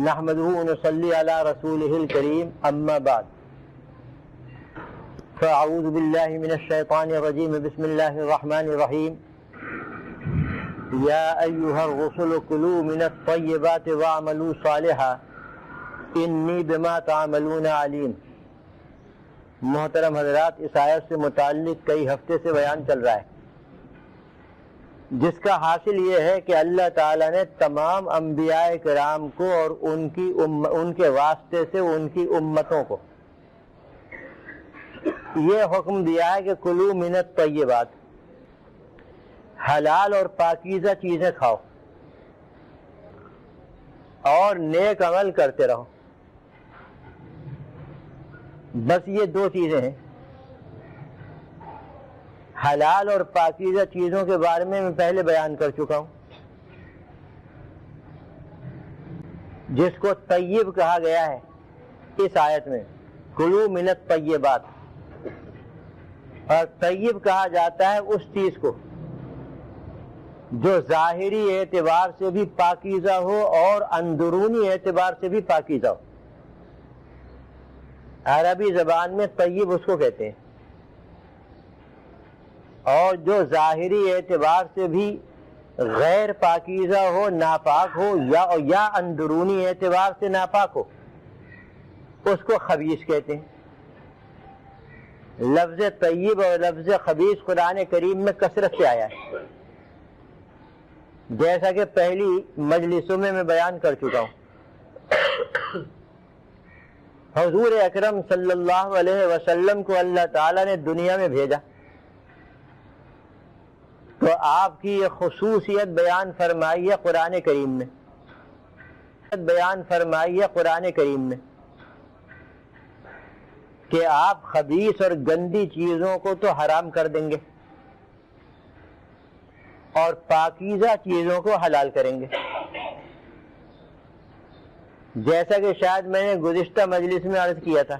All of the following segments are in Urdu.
نحمده ونصلي على رسوله الكريم اما بعد فاعوذ بالله من الشيطان الرجيم بسم الله الرحمن الرحيم يا ايها الرسل كلوا من الطيبات واعملوا صالحا انی بما تعملون علیم۔ محترم حضرات، اس آیت سے متعلق کئی ہفتے سے بیان چل رہا ہے، جس کا حاصل یہ ہے کہ اللہ تعالیٰ نے تمام انبیاء کرام کو اور ان کے واسطے سے ان کی امتوں کو یہ حکم دیا ہے کہ کلوا من الطیبات، حلال اور پاکیزہ چیزیں کھاؤ اور نیک عمل کرتے رہو۔ بس یہ دو چیزیں ہیں، حلال اور پاکیزہ چیزوں کے بارے میں پہلے بیان کر چکا ہوں، جس کو طیب کہا گیا ہے اس آیت میں، کلوا من الطیبات، اور طیب کہا جاتا ہے اس چیز کو جو ظاہری اعتبار سے بھی پاکیزہ ہو اور اندرونی اعتبار سے بھی پاکیزہ ہو۔ عربی زبان میں طیب اس کو کہتے ہیں، اور جو ظاہری اعتبار سے بھی غیر پاکیزہ ہو، ناپاک ہو یا اندرونی اعتبار سے ناپاک ہو، اس کو خبیث کہتے ہیں۔ لفظ طیب اور لفظ خبیث قرآن کریم میں کثرت سے آیا ہے، جیسا کہ پہلی مجلسوں میں بیان کر چکا ہوں۔ حضور اکرم صلی اللہ علیہ وسلم کو اللہ تعالیٰ نے دنیا میں بھیجا تو آپ کی یہ خصوصیت بیان فرمائی ہے قرآن کریم میں، قرآن کریم میں کہ آپ خبیث اور گندی چیزوں کو تو حرام کر دیں گے اور پاکیزہ چیزوں کو حلال کریں گے۔ جیسا کہ شاید میں نے گزشتہ مجلس میں عرض کیا تھا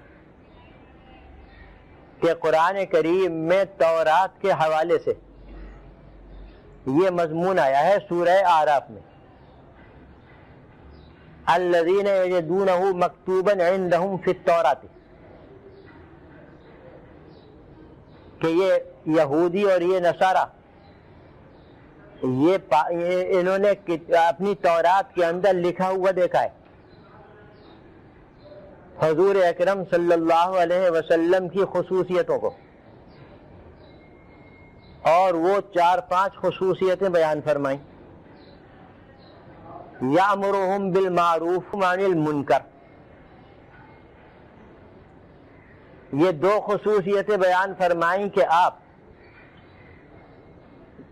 کہ قرآن کریم میں تورات کے حوالے سے یہ مضمون آیا ہے سورہ اعراف میں، الذین یجدونہ مکتوبا عندہم فی التوراۃ، کہ یہ یہودی اور یہ نصارہ انہوں نے اپنی تورات کے اندر لکھا ہوا دیکھا ہے حضور اکرم صلی اللہ علیہ وسلم کی خصوصیتوں کو، اور وہ 4-5 خصوصیتیں بیان فرمائیں۔ یامرہم بالمعروف عن المنکر، یہ 2 خصوصیتیں بیان فرمائیں کہ آپ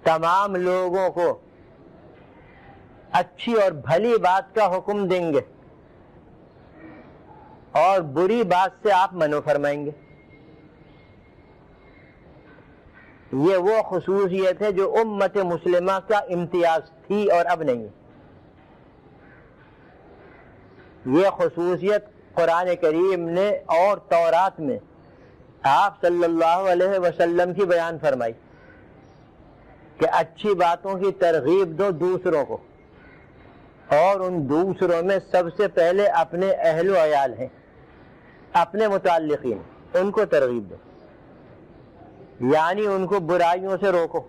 تمام لوگوں کو اچھی اور بھلی بات کا حکم دیں گے اور بری بات سے آپ منع فرمائیں گے۔ یہ وہ خصوصیت ہے جو امت مسلمہ کا امتیاز تھی اور اب نہیں ہے۔ یہ خصوصیت قرآن کریم نے اور تورات میں آپ صلی اللہ علیہ وسلم کی بیان فرمائی کہ اچھی باتوں کی ترغیب دو دوسروں کو، اور ان دوسروں میں سب سے پہلے اپنے اہل و عیال ہیں، اپنے متعلقین، ان کو ترغیب دو، یعنی ان کو برائیوں سے روکو۔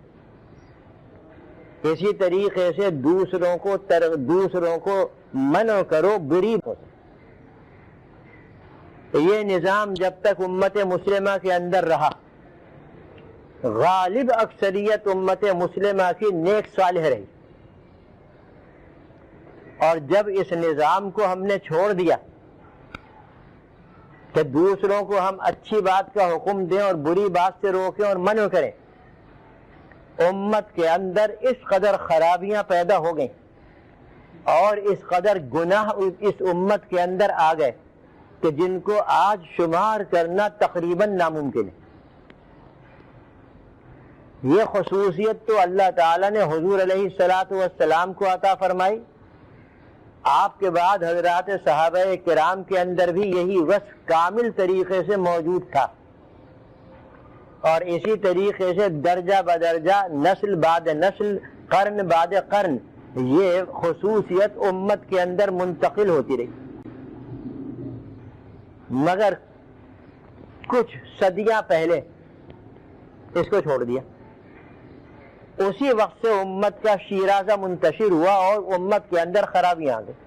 اسی طریقے سے دوسروں کو منع کرو بری باتوں سے۔ یہ نظام جب تک امت مسلمہ کے اندر رہا، غالب اکثریت امت مسلمہ کی نیک صالح رہی، اور جب اس نظام کو ہم نے چھوڑ دیا کہ دوسروں کو ہم اچھی بات کا حکم دیں اور بری بات سے روکیں اور منع کریں، امت کے اندر اس قدر خرابیاں پیدا ہو گئیں اور اس قدر گناہ اس امت کے اندر آ گئے کہ جن کو آج شمار کرنا تقریباً ناممکن ہے۔ یہ خصوصیت تو اللہ تعالیٰ نے حضور علیہ الصلاۃ والسلام کو عطا فرمائی، آپ کے بعد حضرات صحابہ کرام کے اندر بھی یہی وصف کامل طریقے سے موجود تھا، اور اسی طریقے سے درجہ بدرجہ، نسل بعد نسل، قرن بعد قرن یہ خصوصیت امت کے اندر منتقل ہوتی رہی، مگر کچھ صدیاں پہلے اس کو چھوڑ دیا۔ اسی وقت سے امت کا شیرازہ منتشر ہوا اور امت کے اندر خرابیاں آ گئی۔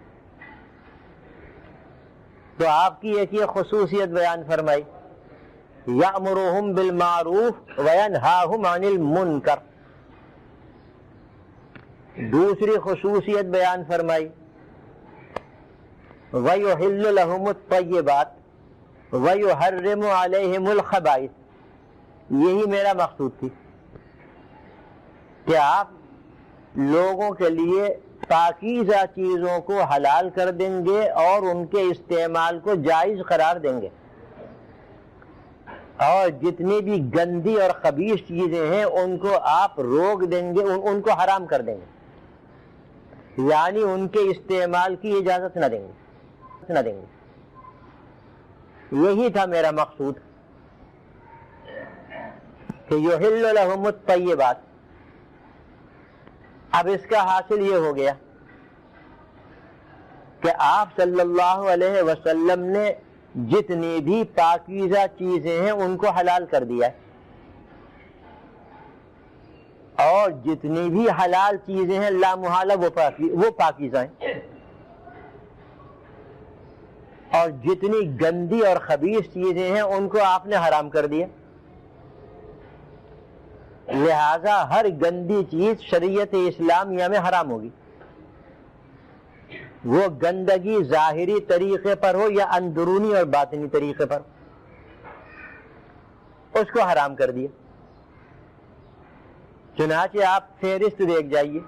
تو آپ کی ایک یہ خصوصیت بیان فرمائی، یأمرہم بالمعروف وینہاہم عن المنکر۔ دوسری خصوصیت بیان فرمائی، وَيُحِلُّ لَهُمُ الطَّيِّبَاتِ وَيُحَرِّمُ عَلَيْهِمُ الْخَبَائِثَ۔ یہی میرا مقصود تھی کہ آپ لوگوں کے لیے پاکیزہ چیزوں کو حلال کر دیں گے اور ان کے استعمال کو جائز قرار دیں گے، اور جتنی بھی گندی اور خبیث چیزیں ہیں ان کو آپ روک دیں گے، ان کو حرام کر دیں گے، یعنی ان کے استعمال کی اجازت نہ دیں گے۔ یہی تھا میرا مقصود کہ یحل لہم الطیبات۔ اب اس کا حاصل یہ ہو گیا کہ آپ صلی اللہ علیہ وسلم نے جتنی بھی پاکیزہ چیزیں ہیں ان کو حلال کر دیا ہے، اور جتنی بھی حلال چیزیں ہیں لا محالہ وہ پاکیزہ ہیں، اور جتنی گندی اور خبیث چیزیں ہیں ان کو آپ نے حرام کر دیا۔ لہذا ہر گندی چیز شریعت اسلامیہ میں حرام ہوگی، وہ گندگی ظاہری طریقے پر ہو یا اندرونی اور باطنی طریقے پر، اس کو حرام کر دیا۔ چنانچہ آپ فہرست دیکھ جائیے،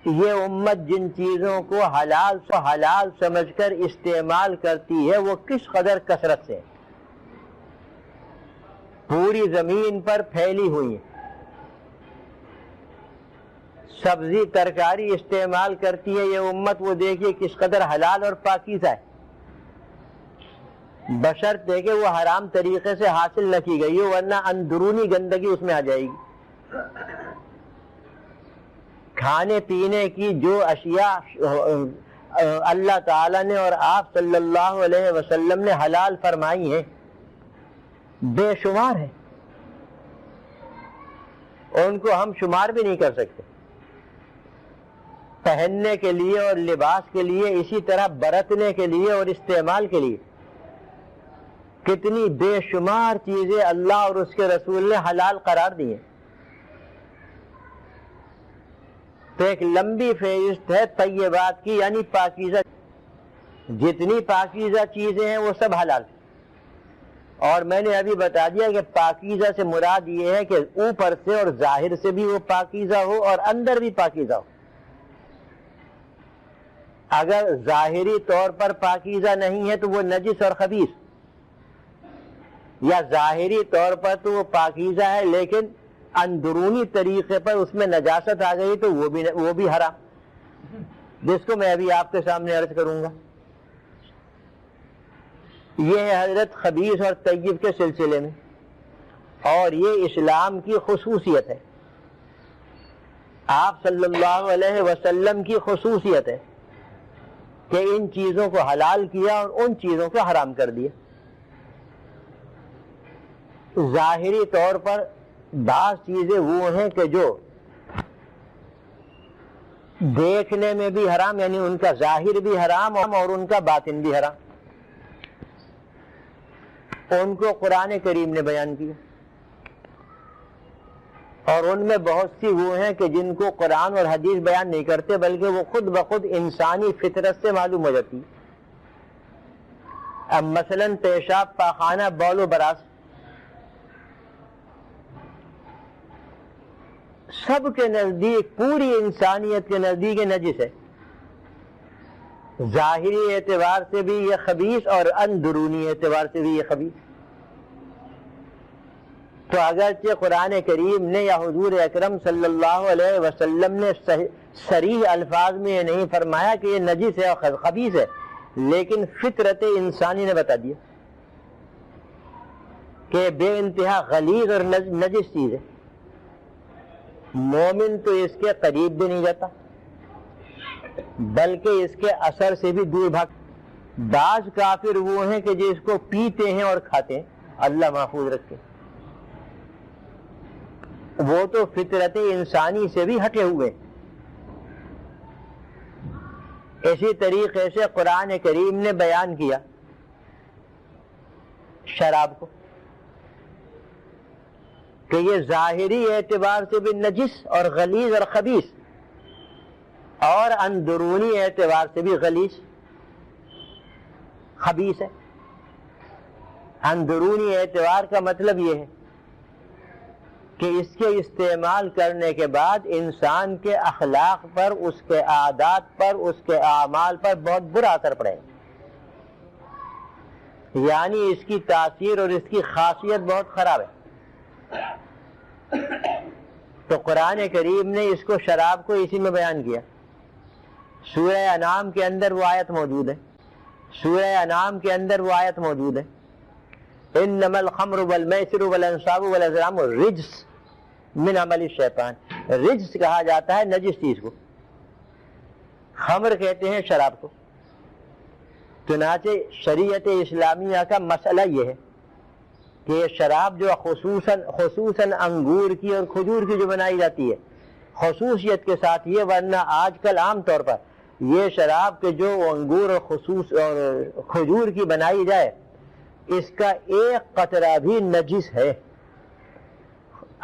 یہ امت جن چیزوں کو حلال سمجھ کر استعمال کرتی ہے وہ کس قدر کثرت سے پوری زمین پر پھیلی ہوئی ہیں۔ سبزی ترکاری استعمال کرتی ہے یہ امت، وہ دیکھیے کس قدر حلال اور پاکیزہ ہے، بشرطے کہ وہ حرام طریقے سے حاصل نہ کی گئی ہو، ورنہ اندرونی گندگی اس میں آ جائے گی۔ کھانے پینے کی جو اشیاء اللہ تعالی نے اور آپ صلی اللہ علیہ وسلم نے حلال فرمائی ہیں بے شمار ہیں، ان کو ہم شمار بھی نہیں کر سکتے۔ پہننے کے لیے اور لباس کے لیے، اسی طرح برتنے کے لیے اور استعمال کے لیے کتنی بے شمار چیزیں اللہ اور اس کے رسول نے حلال قرار دی ہیں۔ تو ایک لمبی فہرست ہے طیبات کی، یعنی پاکیزہ، جتنی پاکیزہ چیزیں ہیں وہ سب حلال۔ اور میں نے ابھی بتا دیا کہ پاکیزہ سے مراد یہ ہے کہ اوپر سے اور ظاہر سے بھی وہ پاکیزہ ہو اور اندر بھی پاکیزہ ہو۔ اگر ظاہری طور پر پاکیزہ نہیں ہے تو وہ نجس اور خبیث، یا ظاہری طور پر تو وہ پاکیزہ ہے لیکن اندرونی طریقے پر اس میں نجاست آ گئی تو وہ بھی حرام، جس کو میں ابھی آپ کے سامنے عرض کروں گا۔ یہ ہے حضرت خبیث اور طیب کے سلسلے میں، اور یہ اسلام کی خصوصیت ہے، آپ صلی اللہ علیہ وسلم کی خصوصیت ہے کہ ان چیزوں کو حلال کیا اور ان چیزوں کو حرام کر دیا۔ ظاہری طور پر بعض چیزیں وہ ہیں کہ جو دیکھنے میں بھی حرام، یعنی ان کا ظاہر بھی حرام اور ان کا باطن بھی حرام، ان کو قرآن کریم نے بیان کیا، اور ان میں بہت سی وہ ہیں کہ جن کو قرآن اور حدیث بیان نہیں کرتے بلکہ وہ خود بخود انسانی فطرت سے معلوم ہو جاتی۔ اب مثلا پیشاب، پاخانہ، بول و براز سب کے نزدیک، پوری انسانیت کے نزدیک نجس ہے، ظاہری اعتبار سے بھی یہ خبیث اور اندرونی اعتبار سے بھی یہ خبیث۔ تو اگرچہ قرآن کریم نے یا حضور اکرم صلی اللہ علیہ وسلم نے صریح الفاظ میں یہ نہیں فرمایا کہ یہ نجس ہے اور خبیث ہے، لیکن فطرت انسانی نے بتا دیا کہ بے انتہا غلیظ اور نجس چیز ہے۔ مومن تو اس کے قریب بھی نہیں جاتا بلکہ اس کے اثر سے بھی دور بھاگ. بعض کافر وہ ہیں کہ جو اس کو پیتے ہیں اور کھاتے ہیں، اللہ محفوظ رکھے. وہ تو فطرت انسانی سے بھی ہٹے ہوئے. اسی طریقے سے قرآن کریم نے بیان کیا شراب کو کہ یہ ظاہری اعتبار سے بھی نجس اور غلیظ اور خبیث، اور اندرونی اعتبار سے بھی غلیظ خبیث ہے. اندرونی اعتبار کا مطلب یہ ہے کہ اس کے استعمال کرنے کے بعد انسان کے اخلاق پر، اس کے عادات پر، اس کے اعمال پر بہت برا اثر پڑے گا. یعنی اس کی تاثیر اور اس کی خاصیت بہت خراب ہے. تو قرآن کریم نے اس کو، شراب کو، اسی میں بیان کیا. سورہ انعام کے اندر وہ آیت موجود ہے، سورہ انعام کے اندر وہ آیت موجود ہے، انما الخمر والمیسر والانصاب والازلام رجس من عمل الشیطان. رجس کہا جاتا ہے نجس چیز کو، خمر کہتے ہیں شراب کو. چنانچہ شریعت اسلامیہ کا مسئلہ یہ ہے کہ یہ شراب جو خصوصاً انگور کی اور کھجور کی جو بنائی جاتی ہے، خصوصیت کے ساتھ یہ، ورنہ آج کل عام طور پر یہ شراب کے جو انگور اور کھجور کی بنائی جائے، اس کا ایک قطرہ بھی نجس ہے.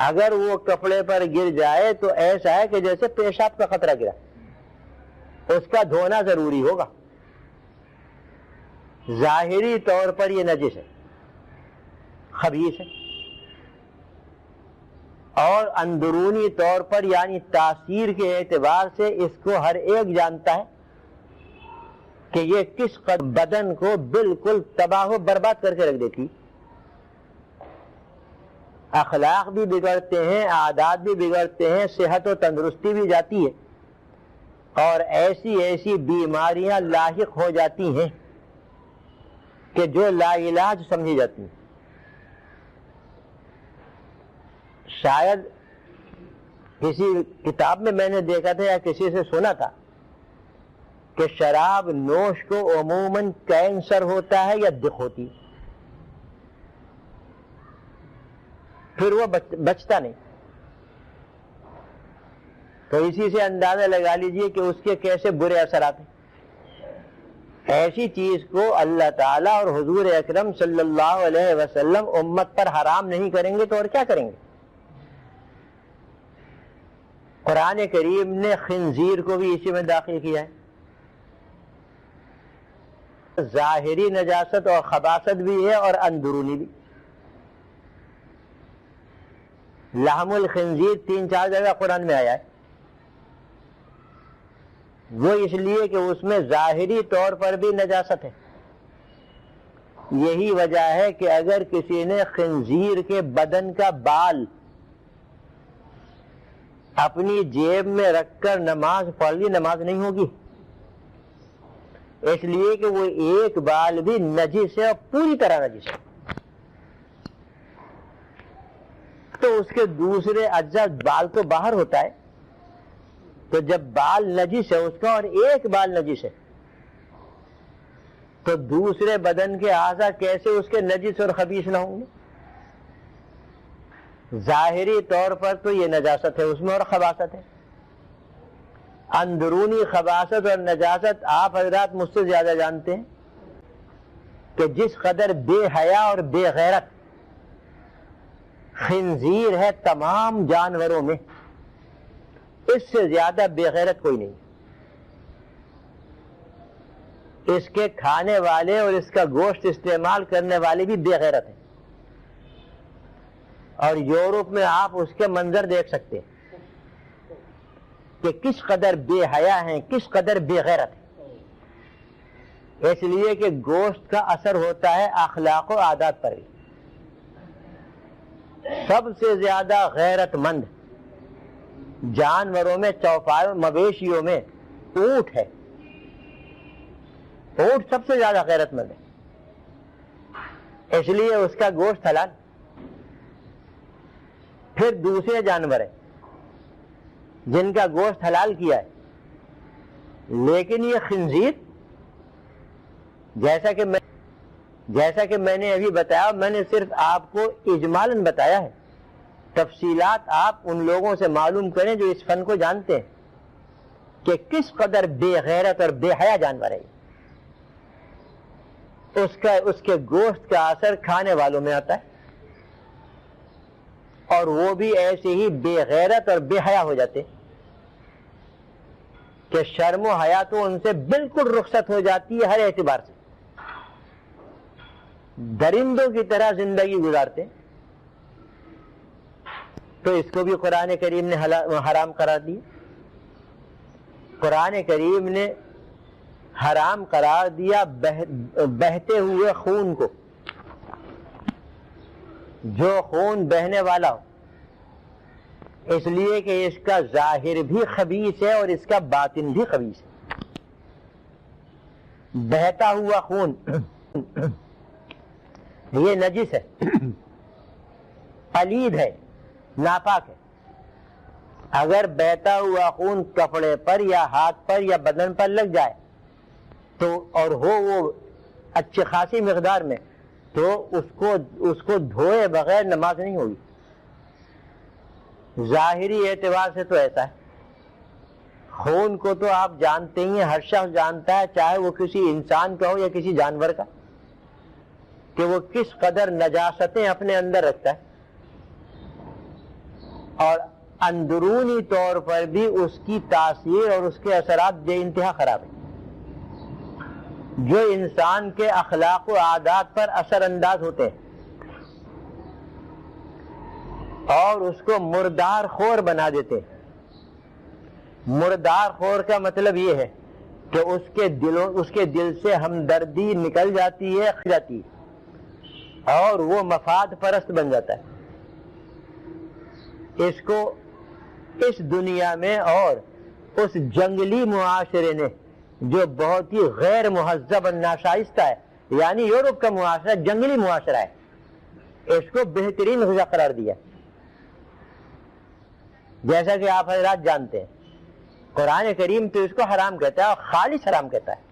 اگر وہ کپڑے پر گر جائے تو ایسا ہے کہ جیسے پیشاب کا قطرہ گرا، اس کا دھونا ضروری ہوگا. ظاہری طور پر یہ نجس ہے، خبیث ہے، اور اندرونی طور پر یعنی تاثیر کے اعتبار سے اس کو ہر ایک جانتا ہے کہ یہ کس قدر بدن کو بالکل تباہ و برباد کر کے رکھ دیتی. اخلاق بھی بگڑتے ہیں، عادات بھی بگڑتے ہیں، صحت و تندرستی بھی جاتی ہے، اور ایسی ایسی بیماریاں لاحق ہو جاتی ہیں کہ جو لا علاج سمجھی جاتی ہیں. شاید کسی کتاب میں نے دیکھا تھا یا کسی سے سنا تھا کہ شراب نوش کو عموماً کینسر ہوتا ہے یا دق ہوتی، پھر وہ بچتا نہیں. تو اسی سے اندازہ لگا لیجئے کہ اس کے کیسے برے اثرات ہیں. ایسی چیز کو اللہ تعالیٰ اور حضور اکرم صلی اللہ علیہ وسلم امت پر حرام نہیں کریں گے تو اور کیا کریں گے؟ قرآن کریم نے خنزیر کو بھی اسی میں داخل کیا ہے. ظاہری نجاست اور خباثت بھی ہے اور اندرونی بھی. لحم الخنزیر 3-4 جگہ قرآن میں آیا ہے. وہ اس لیے کہ اس میں ظاہری طور پر بھی نجاست ہے. یہی وجہ ہے کہ اگر کسی نے خنزیر کے بدن کا بال اپنی جیب میں رکھ کر نماز پڑھ لی، نماز نہیں ہوگی، اس لیے کہ وہ ایک بال بھی نجس ہے اور پوری طرح نجس ہے. تو اس کے دوسرے اجزاء، بال تو باہر ہوتا ہے، تو جب بال نجس ہے اس کا اور ایک بال نجس ہے تو دوسرے بدن کے اعضاء کیسے اس کے نجس اور خبیث نہ ہوں گے؟ ظاہری طور پر تو یہ نجاست ہے اس میں اور خباثت ہے. اندرونی خباثت اور نجاست آپ حضرات مجھ سے زیادہ جانتے ہیں کہ جس قدر بے حیا اور بے غیرت خنزیر ہے تمام جانوروں میں، اس سے زیادہ بے غیرت کوئی نہیں. اس کے کھانے والے اور اس کا گوشت استعمال کرنے والے بھی بے غیرت ہیں، اور یورپ میں آپ اس کے منظر دیکھ سکتے ہیں کہ کس قدر بے حیا ہیں، کس قدر بے غیرت ہیں. اس لیے کہ گوشت کا اثر ہوتا ہے اخلاق و عادات پر بھی. سب سے زیادہ غیرت مند جانوروں میں، چوپایوں مویشیوں میں اونٹ ہے. اونٹ سب سے زیادہ غیرت مند ہے، اس لیے اس کا گوشت حلال. پھر دوسرے جانور ہیں جن کا گوشت حلال کیا ہے، لیکن یہ خنزیر جیسا کہ میں نے ابھی بتایا، میں نے صرف آپ کو اجمالاً بتایا ہے، تفصیلات آپ ان لوگوں سے معلوم کریں جو اس فن کو جانتے ہیں کہ کس قدر بے غیرت اور بے حیا جانور ہے۔ اس کے گوشت کا اثر کھانے والوں میں آتا ہے، اور وہ بھی ایسے ہی بے غیرت اور بے حیا ہو جاتے کہ شرم و حیا تو ان سے بالکل رخصت ہو جاتی ہے، ہر اعتبار سے درندوں کی طرح زندگی گزارتے۔ تو اس کو بھی قرآن کریم نے حرام قرار دیا۔ قرآن کریم نے حرام قرار دیا بہتے ہوئے خون کو، جو خون بہنے والا ہو، اس لیے کہ اس کا ظاہر بھی خبیث ہے اور اس کا باطن بھی خبیث ہے۔ بہتا ہوا خون یہ نجس ہے، پلید ہے، ناپاک ہے۔ اگر بہتا ہوا خون کپڑے پر یا ہاتھ پر یا بدن پر لگ جائے تو اور ہو وہ اچھی خاصی مقدار میں، تو اس کو دھوئے بغیر نماز نہیں ہوگی۔ ظاہری اعتبار سے تو ایسا ہے۔ خون کو تو آپ جانتے ہی ہیں، ہر شخص جانتا ہے، چاہے وہ کسی انسان کا ہو یا کسی جانور کا، کہ وہ کس قدر نجاستیں اپنے اندر رکھتا ہے، اور اندرونی طور پر بھی اس کی تاثیر اور اس کے اثرات بے انتہا خراب ہیں، جو انسان کے اخلاق و عادات پر اثر انداز ہوتے ہیں اور اس کو مردار خور بنا دیتے ہیں۔ مردار خور کا مطلب یہ ہے کہ اس کے دل سے ہمدردی نکل جاتی ہے اور وہ مفاد پرست بن جاتا ہے۔ اس کو اس دنیا میں اور اس جنگلی معاشرے نے جو بہت ہی غیر مہذب اور ناشائستہ ہے، یعنی یورپ کا معاشرہ جنگلی معاشرہ ہے، اس کو بہترین غذا قرار دیا۔ جیسا کہ آپ حضرات جانتے ہیں، قرآن کریم تو اس کو حرام کہتا ہے، اور خالص حرام کہتا ہے،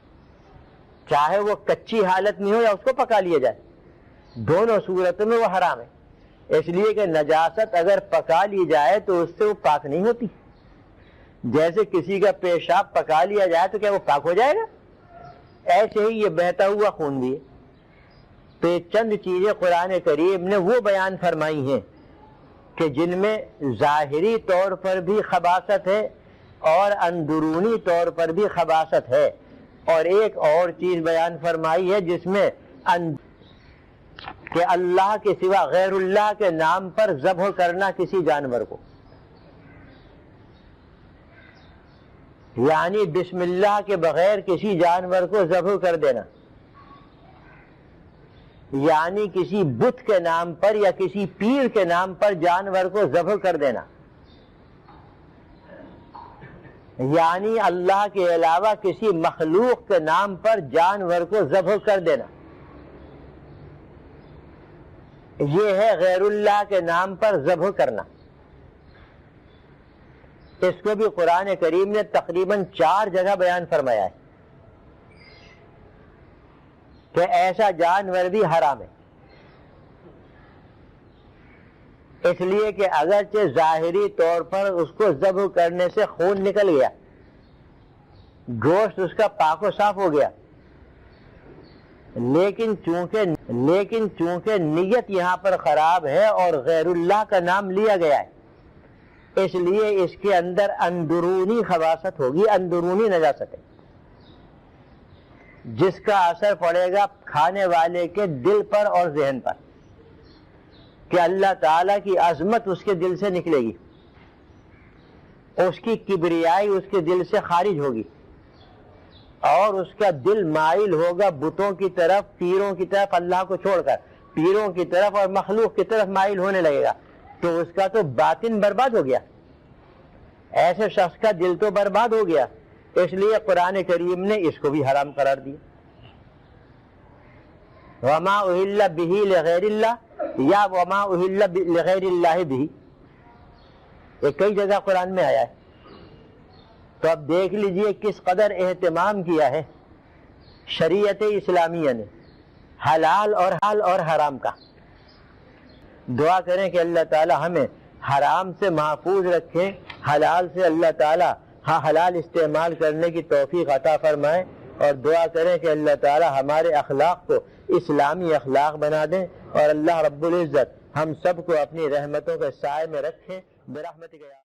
چاہے وہ کچی حالت میں ہو یا اس کو پکا لیا جائے، دونوں صورتوں میں وہ حرام ہے۔ اس لیے کہ نجاست اگر پکا لی جائے تو اس سے وہ پاک نہیں ہوتی۔ جیسے کسی کا پیشاب پکا لیا جائے تو کیا وہ پاک ہو جائے گا؟ ایسے ہی یہ بہتا ہوا خون بھی ہے۔ تو یہ چند چیزیں قرآن کریم نے وہ بیان فرمائی ہیں کہ جن میں ظاہری طور پر بھی خباثت ہے اور اندرونی طور پر بھی خباثت ہے، اور ایک اور چیز بیان فرمائی ہے جس میں کہ اللہ کے سوا غیر اللہ کے نام پر ذبح کرنا کسی جانور کو، یعنی بسم اللہ کے بغیر کسی جانور کو ذبح کر دینا، یعنی کسی بت کے نام پر یا کسی پیر کے نام پر جانور کو ذبح کر دینا، یعنی اللہ کے علاوہ کسی مخلوق کے نام پر جانور کو ذبح کر دینا، یہ ہے غیر اللہ کے نام پر ذبح کرنا۔ اس کو بھی قرآن کریم نے تقریباً 4 جگہ بیان فرمایا ہے کہ ایسا جانور بھی حرام ہے، اس لیے کہ اگرچہ ظاہری طور پر اس کو ذبح کرنے سے خون نکل گیا، گوشت اس کا پاک و صاف ہو گیا، لیکن چونکہ نیت یہاں پر خراب ہے اور غیر اللہ کا نام لیا گیا ہے، اس لیے اس کے اندر اندرونی خباثت ہوگی، اندرونی نجاست ہے، جس کا اثر پڑے گا کھانے والے کے دل پر اور ذہن پر، کہ اللہ تعالیٰ کی عظمت اس کے دل سے نکلے گی، اس کی کبریائی اس کے دل سے خارج ہوگی، اور اس کا دل مائل ہوگا بتوں کی طرف، پیروں کی طرف، اللہ کو چھوڑ کر پیروں کی طرف اور مخلوق کی طرف مائل ہونے لگے گا، تو اس کا تو باطن برباد ہو گیا، ایسے شخص کا دل تو برباد ہو گیا۔ اس لیے قرآن کریم نے اس کو بھی حرام قرار دیا۔ وما اہل بہ لغیر اللہ یا وما اہل لغیر اللہ بہ، یہ کئی جگہ قرآن میں آیا ہے تو اب دیکھ لیجئے کس قدر اہتمام کیا ہے شریعت اسلامیہ نے حلال اور حرام کا۔ دعا کریں کہ اللہ تعالی ہمیں حرام سے محفوظ رکھے، حلال سے اللہ تعالی حلال استعمال کرنے کی توفیق عطا فرمائے، اور دعا کریں کہ اللہ تعالی ہمارے اخلاق کو اسلامی اخلاق بنا دیں، اور اللہ رب العزت ہم سب کو اپنی رحمتوں کے سائے میں رکھیں برحمتک یا